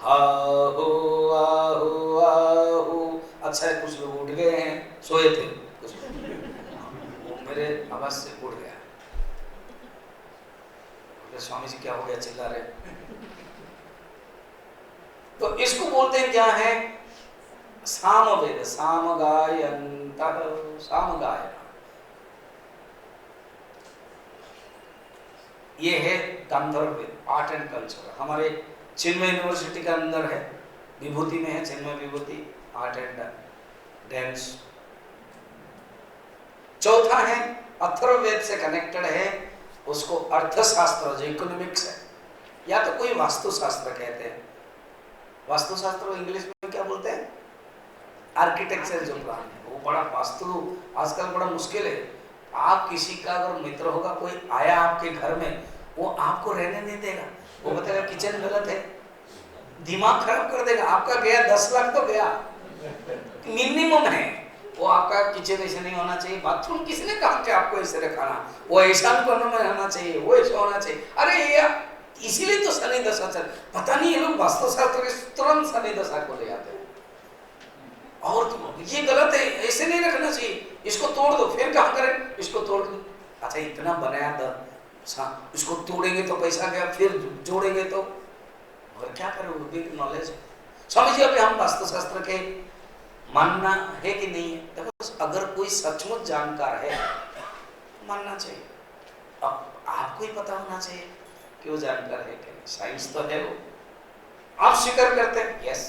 हा हो आहू आहू। अच्छा है, कुछ लोग उठ गए हैं, सोए थे कुछ लोग, मेरे आवाज से उठ गया। स्वामी जी क्या हो गया, चिल्ला रहे। तो इसको बोलते हैं क्या है, सामवेद, सामगायन्तः, सामगायन। ये है गांधर्ववेद, आर्ट एंड कल्चर। हमारे चिन्मय यूनिवर्सिटी के अंदर है, विभूति में है, चिन्मय विभूति, आर्ट एंड डांस। चौथा है अथर्ववेद से कनेक्टेड है, उसको अर्थशास्त्र जो इकोनॉमिक्स है, या तो कोई वास्तुशास्त्र कहते हैं। वास्तुशास्त्र को इंग्लिश में क्या बोलते हैं? आर्किटेक्चर जो प्लान है, वो बड़ा वास्तु आजकल बड़ा मुश्किल है। आप किसी का अगर मित्र होगा, कोई आया आपके घर में, वो आपको रहने नहीं देगा। वो बताएगा किचन गलत है, दिमाग खराब कर देगा। आपका गया 10 लाख तो गया, मिनिमम है। वो आपका किचन ऐसे नहीं होना चाहिए, बाथरूम किसने कहा कि आपको ऐसे रखाना, वो ऐसा कोने में रहना चाहिए, वो ऐसा होना चाहिए। अरे यार, इसीलिए तो शनि दशा चल, पता नहीं ये लोग वास्तुशास्त्र के तुरंत शनि दशा को ले आते हैं। और तो ये गलत है, ऐसे नहीं रखना चाहिए, इसको तोड़ दो। फिर क्या करें, इसको तोड़ दो। अच्छा, इतना बनाया था, इसको तोड़ेंगे तो पैसा गया, फिर जोड़ेंगे तो, और क्या करें, वो भी नॉलेज है। समझिए, अभी हम वास्तुशास्त्र के मानना है कि नहीं है, देखो अगर कोई सचमुच जानकार है मानना चाहिए। अब आपको ही पता होना चाहिए कि वो जानकार है कि नहीं। साइंस तो है वो, आप स्वीकार करते हैं? यस।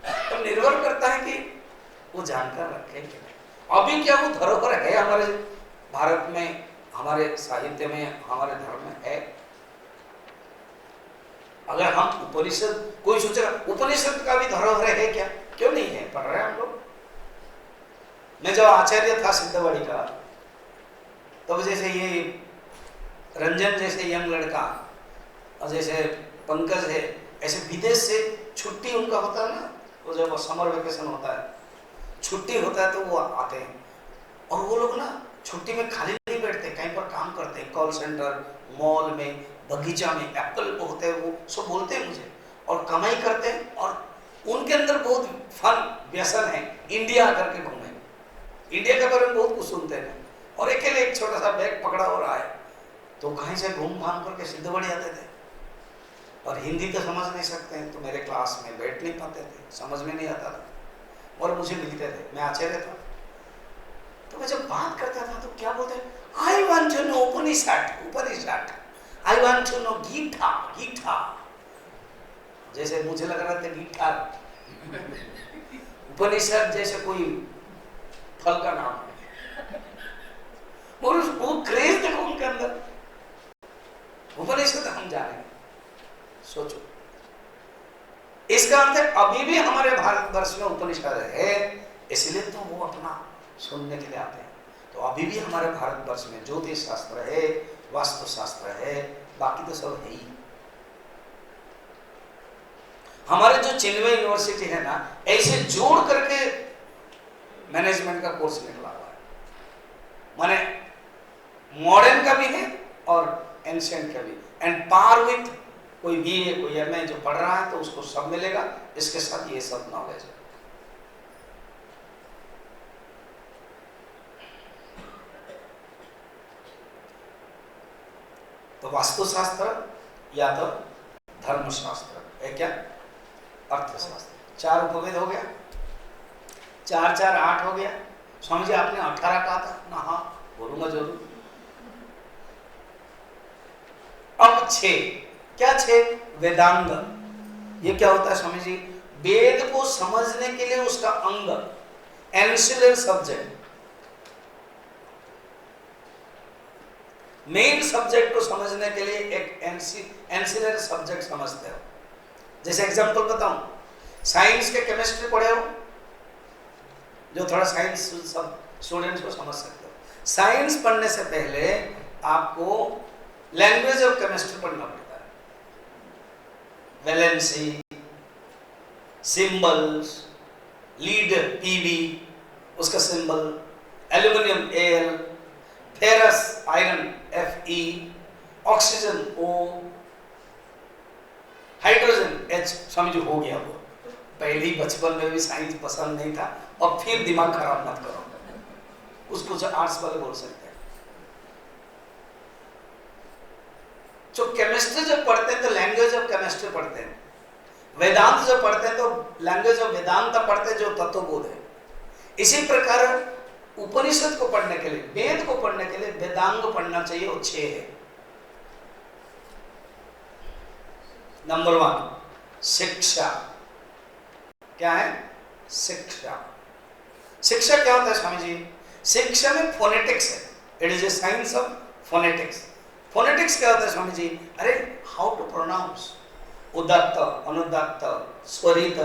तो निर्भर करता है कि वो जानकर रखे कि नहीं। अभी क्या वो धरोहर है हमारे भारत में, हमारे साहित्य में, हमारे धर्म में है? अगर हम उपनिषद, कोई सोचेगा उपनिषद का भी धरोहर है क्या? क्यों नहीं है, पढ़ रहे हैं हम लोग। मैं जब आचार्य था सिद्धवाड़ी का, तब जैसे ये रंजन जैसे यंग लड़का और जैसे पंकज है, ऐसे विदेश से छुट्टी उनका होता है ना, वो जब समर वेकेशन होता है, छुट्टी होता है तो वो आते हैं। और वो लोग ना छुट्टी में खाली नहीं बैठते, कहीं पर काम करते हैं, कॉल सेंटर, मॉल में, बगीचा में, एप्पल पे होते हैं, वो सब बोलते हैं मुझे, और कमाई करते हैं। और उनके अंदर बहुत फन व्यसन है, इंडिया आकर के घूमे, इंडिया के बारे में बहुत कुछ सुनते हैं। और अकेले एक छोटा सा बैग पकड़ा और आए, तो कहीं से घूम घाम करके सिद्धवाड़ी आते थे। और हिंदी तो समझ नहीं सकते हैं, तो मेरे क्लास में बैठ नहीं पाते थे, समझ में नहीं आता था, और मुझे मिलते थे, मैं आचार्य था। तो मैं जब बात करता था तो क्या बोलते, I want to know Upanishad, Upanishad, I want to know Gita, Gita. जैसे मुझे लग रहा था गिटार, उपनिषद जैसे कोई फल का नाम है, और वो क्रेज देखो उनके अंदर। उपनिषद हम जानेंगे, सोचो। इसका अर्थ है अभी भी हमारे भारतवर्ष में उपनिषद है, इसलिए तो वो अपना सुनने के लिए आते हैं। तो अभी भी हमारे भारतवर्ष में ज्योतिष शास्त्र है, वास्तु शास्त्र है, बाकी तो सब है ही। हमारे जो चिन्मय यूनिवर्सिटी है ना, ऐसे जोड़ करके मैनेजमेंट का कोर्स निकला हुआ है, माने मॉडर्न का भी है और एंशिएंट का भी, एंड पार विथ कोई बीए, कोई एमए जो पढ़ रहा है तो उसको सब मिलेगा, इसके साथ ये सब नॉलेज है। तो वास्तुशास्त्र या तो धर्मशास्त्र है, क्या अर्थशास्त्र। 4 उपवेद हो गया, 4 4 8 हो गया। स्वामी जी आपने 18 कहा था ना? हाँ बोलूंगा जरूर। अब 6, क्या 6? वेदांग। ये क्या होता है स्वामी जी? वेद को समझने के लिए उसका अंग, एंसिलरी सब्जेक्ट। मेन सब्जेक्ट को समझने के लिए एक एंसिलरी सब्जेक्ट समझते हो। जैसे एग्जांपल बताऊं, साइंस के केमिस्ट्री पढ़े हो, जो थोड़ा साइंस सब स्टूडेंट्स को समझ सकते हो। साइंस पढ़ने से पहले आपको लैंग्वेज ऑफ केमिस्ट्री पढ़ना पड़ता है। वैलेंसी, सिंबल्स, लीड पीबी उसका symbol, aluminium L, ferrous iron Fe, oxygen O, hydrogen H। Swami ji हो गया वो, पहले ही बचपन में भी साइंस पसंद नहीं था, और फिर दिमाग खराब मत करो, उसको जो आर्ट्स वाले बोल सकते हैं। जो केमिस्ट्री जब पढ़ते हैं तो लैंग्वेज ऑफ केमिस्ट्री पढ़ते हैं, वेदांत जो पढ़ते हैं तो लैंग्वेज ऑफ वेदांत पढ़ते हैं, जो तत्वबोध है। इसी प्रकार उपनिषद को पढ़ने के लिए, वेद को पढ़ने के लिए वेदांग पढ़ना चाहिए, वो 6 है। नंबर 1 शिक्षा। क्या है? शिक्षा। शिक्षा क्या होता है स्वामी जी? शिक्षा में फोनेटिक्स है, it is a science of phonetics. Phonetics क्या होता है स्वामी जी? अरे हाउ टू प्रोनाउंस, उदात्त, अनुदात्त, स्वरित,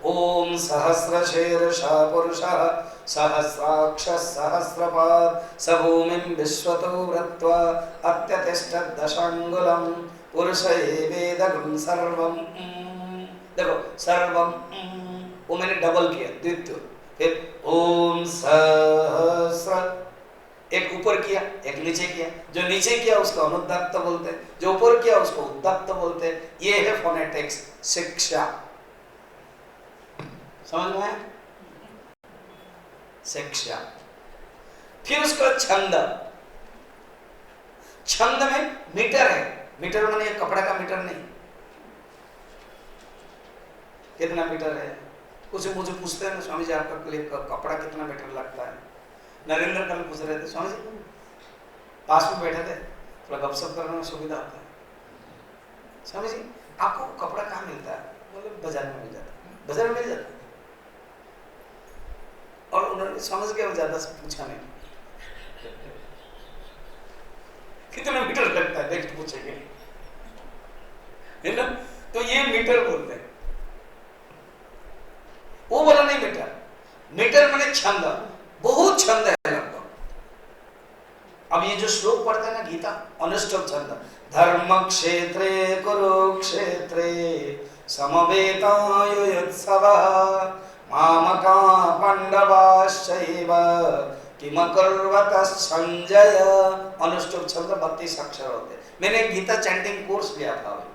ओम सहस्रशीर्षः पुरुषः सहस्राक्षः सहस्रपाद स भूमिं विश्वतो वृत्वा अत्यतिष्ठत् दशांगुलम् पुरुष एवेदगं सर्वम्। देखो सर्वम, वो मैंने डबल किया, द्वित्व। फिर ओम सहस्र, एक ऊपर किया एक नीचे किया, जो नीचे किया उसको अनुदात्त बोलते हैं, जो ऊपर किया उसको उदात्त बोलते हैं। ये है फोनेटिक्स, शिक्षा। समझ में आया? शिक्षा। फिर उसका छंद। छंद में मीटर है, मीटर माने कपड़ा का मीटर नहीं, कितना मीटर है। कुछ मुझे पूछते हैं ना, स्वामी जी आपका लिए कपड़ा कितना मीटर लगता है? नरेंद्र कल पूछ रहे थे, स्वामी जी पास में बैठे थे, थोड़ा गपशप करने में सुविधा होता है। स्वामी जी आपको कपड़ा कहाँ मिलता है? बोले बाजार में मिल जाता, बाजार में मिल जाता। और उन्होंने समझ के वो ज्यादा से पूछा नहीं, कितना मीटर लगता है नेक्स्ट पूछेंगे, है ना? तो ये मीटर बोलते हैं। वो बोला नहीं मीटर, मीटर माने छंद, बहुत छंद है लगभग। अब ये जो श्लोक पढ़ते हैं ना गीता, अनुष्टुप छंद, धर्म क्षेत्रे कुरुक्षेत्रे समवेतायुत्सवः मामका पांडवाश्चैव किमकुर्वत संजय। अनुष्टुप छंद 32 अक्षर होते। मैंने गीता चैंटिंग कोर्स लिया था अभी।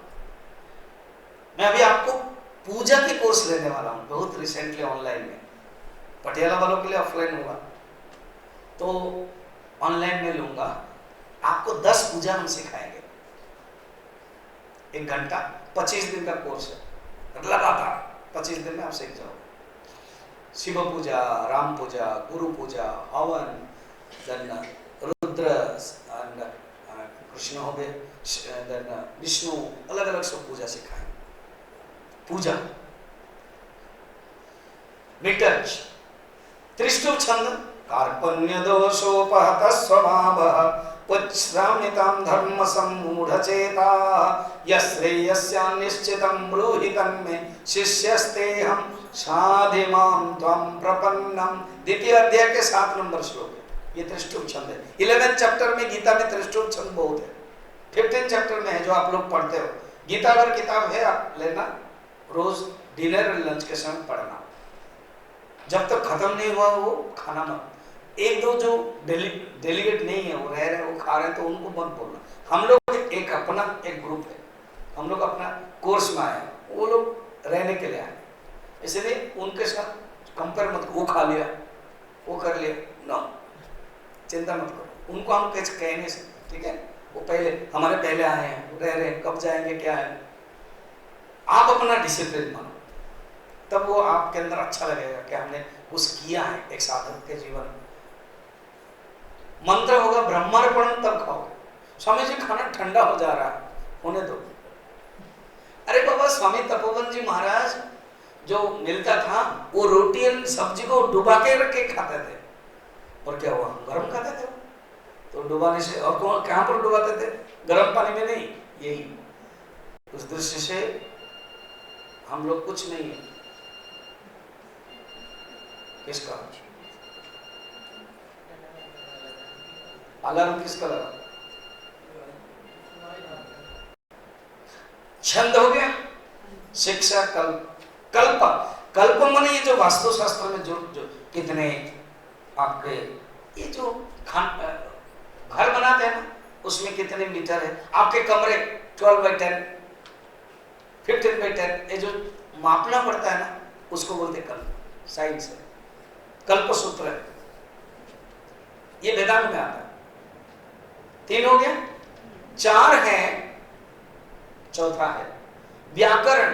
मैं अभी आपको पूजा की कोर्स लेने वाला हूँ, बहुत रिसेंटली ऑनलाइन में। पटियाला वालों के लिए ऑफलाइन होगा, तो ऑनलाइन में लूंगा। आपको 10 पूजा हम सिखाएंगे, 1 घंटा, 25 दिन का कोर्स है, लगातार 25 दिन में आप सीख जाओ। शिव पूजा, राम पूजा, गुरु पूजा, हवन, रुद्र, कृष्ण हो गए, विष्णु, अलग अलग सब पूजा सिखाएंगे। पूजा मीटर, त्रिष्टुप छंद, कार्पण्य दोषोपहत स्वभावः पुच्छ्रामितं धर्म सम्मूढ़चेता यश्रेयस्यान्निश्चितं ब्रूहि तन्मे शिष्यस्तेऽहं साधिमां त्वं प्रपन्नम। द्वितीय अध्याय के 7 नंबर श्लोक है, ये त्रिष्टुप छंद है। 11वें चैप्टर में गीता में त्रिष्टुप छंद बहुत है। 15 चैप्टर में है जो आप लोग पढ़ते हो। गीता अगर किताब है आप लेना, रोज डिनर और लंच के समय पढ़ना, जब तक खत्म नहीं हुआ वो खाना मत। 1-2 जो डेलीगेट नहीं है, वो रह रहे, वो खा रहे हैं, तो उनको मत बोलना। हम लोग एक अपना एक ग्रुप है, हम लोग अपना कोर्स में आए, वो लोग रहने के लिए आए, इसलिए उनके साथ कंपेयर मत। वो खा लिया, वो कर लिया, नो, चिंता मत करो। उनको हम कुछ कह नहीं सकते, ठीक है? वो पहले हमारे पहले आए हैं, रह रहे, कब जाएंगे क्या है। आप अपना डिसिप्लिन मानो, तब वो आपके अंदर अच्छा लगेगा कि हमने कुछ किया है एक साधक के जीवन में। मंत्र होगा ब्रह्मार्पण, तब खाओगे। स्वामी जी खाना ठंडा हो जा रहा है, होने दो। अरे बाबा, स्वामी तपोवन जी महाराज जो मिलता था वो रोटी और सब्जी को डुबा के रख के खाते थे, और क्या हुआ, गर्म खाते थे। तो डुबाने से, और कौन कहां पर डुबाते थे? गर्म पानी में नहीं। यही उस दृश्य से हम लोग कुछ नहीं है। किसका अलार्म किसका लगा? छंद हो गया, शिक्षा, कल्प कल्प माने ये जो वास्तुशास्त्र में जो कितने आपके ये जो घर बनाते हैं ना, उसमें कितने मीटर है आपके कमरे, 12/10, 15/10, ये जो मापना पड़ता है ना, उसको बोलते कल्प। साइंस है, कल्प सूत्र है, ये वेदांत में आता है। 3 हो गया, 4 है, चौथा है व्याकरण।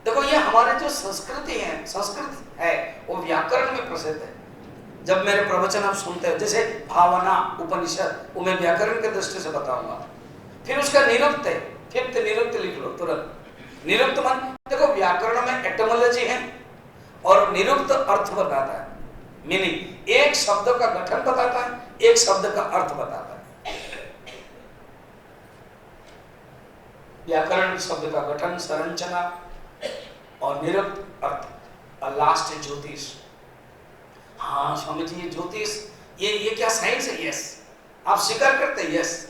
देखो ये हमारे जो संस्कृति है, संस्कृत है, वो व्याकरण में प्रसिद्ध है। जब मेरे प्रवचन आप सुनते हो, जैसे भावना उपनिषद, वो मैं व्याकरण के दृष्टि से बताऊंगा। फिर उसका निरुक्त है, 5th निरुक्त लिख लो तुरंत। निरुक्त मान, देखो व्याकरण में एटोमोलॉजी है और निरुक्त अर्थ बताता है, मीनिंग एक शब्द का गठन बताता है, एक शब्द का अर्थ बताता है। व्याकरण शब्द का गठन, संरचना और निरुक्त अर्थ, और लास्ट है ज्योतिष। हाँ स्वामी जी, ये ज्योतिष ये क्या साइंस है? यस। आप स्वीकार करते हैं? यस।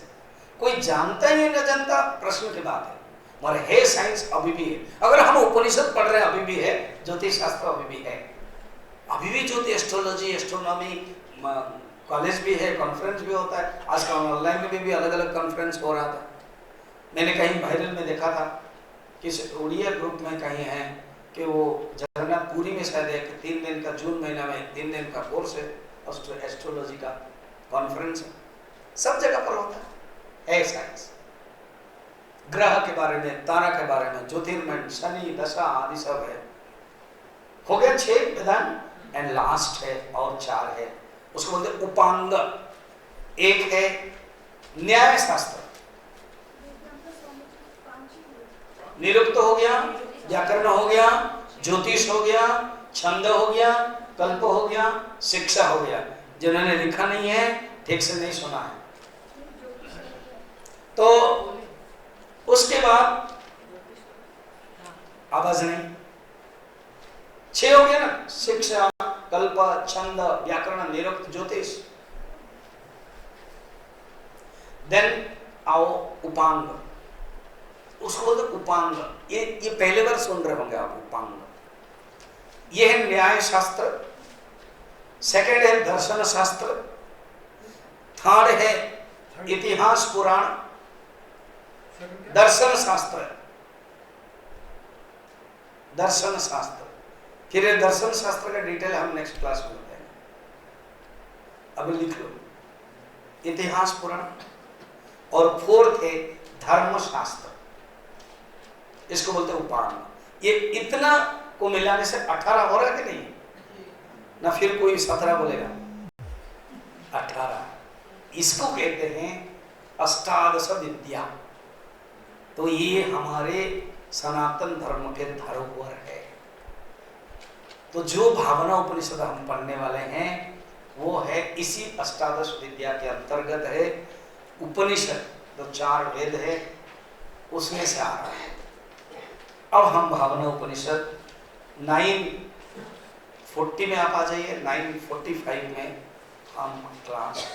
कोई जानता ही न जानता, प्रश्न की बात है, मगर है साइंस, अभी भी है। अगर हम उपनिषद पढ़ रहे हैं, अभी भी है, ज्योतिष शास्त्र अभी भी है, अभी भी ज्योतिष, एस्ट्रोलॉजी, एस्ट्रोनॉमी, कॉलेज भी है, कॉन्फ्रेंस भी होता है। आजकल ऑनलाइन में भी अलग अलग कॉन्फ्रेंस हो रहा था। मैंने कहीं वायरल में देखा था, किस उड़िया ग्रुप में कहीं है कि वो जगन्नाथ पुरी में शायद एक 3 दिन का, जून महीना में 3 दिन का कोर्स है, एस्ट्रोलॉजी का कॉन्फ्रेंस है। सब जगह पर होता है साइंस, ग्रह के बारे में, तारा के बारे में, ज्योतिर्मंड, शनि दशा आदि सब है। हो गया 6 विधान, एंड लास्ट है और 4 है, उसको बोलते उपांग। एक है न्याय शास्त्र, निरुक्त हो गया, व्याकरण हो गया, ज्योतिष हो गया, छंद हो गया, कल्प हो गया, शिक्षा हो गया। जिन्होंने लिखा नहीं है, ठीक से नहीं सुना है। तो उसके बाद आवाज नहीं, 6 हो गया ना, शिक्षा, कल्प, छंद, व्याकरण, निरुक्त, ज्योतिष। देन आओ उपांग, उसको बोलते उपांग। ये पहले बार सुन रहे होंगे आप, उपांग। ये है न्याय शास्त्र, सेकंड है दर्शन शास्त्र, थर्ड है इतिहास पुराण, दर्शन शास्त्र, दर्शन शास्त्र। फिर ये दर्शन शास्त्र का डिटेल हम नेक्स्ट क्लास में बताएंगे। अब लिख लो इतिहास पुराण, और फोर्थ है धर्म शास्त्र, इसको बोलते हैं उपांग। ये इतना को मिलाने से 18 हो रहा है कि नहीं? ना फिर कोई 17 बोलेगा, 18। इसको कहते हैं अष्टादश विद्या। तो ये हमारे सनातन धर्म के धरोहर है। तो जो भावना उपनिषद हम पढ़ने वाले हैं वो है इसी अष्टादश विद्या के अंतर्गत है। उपनिषद जो 4 वेद है उसमें से आ रहा है। अब हम भावना उपनिषद 9:40 में आप आ जाइए, 9:45 में हम क्लास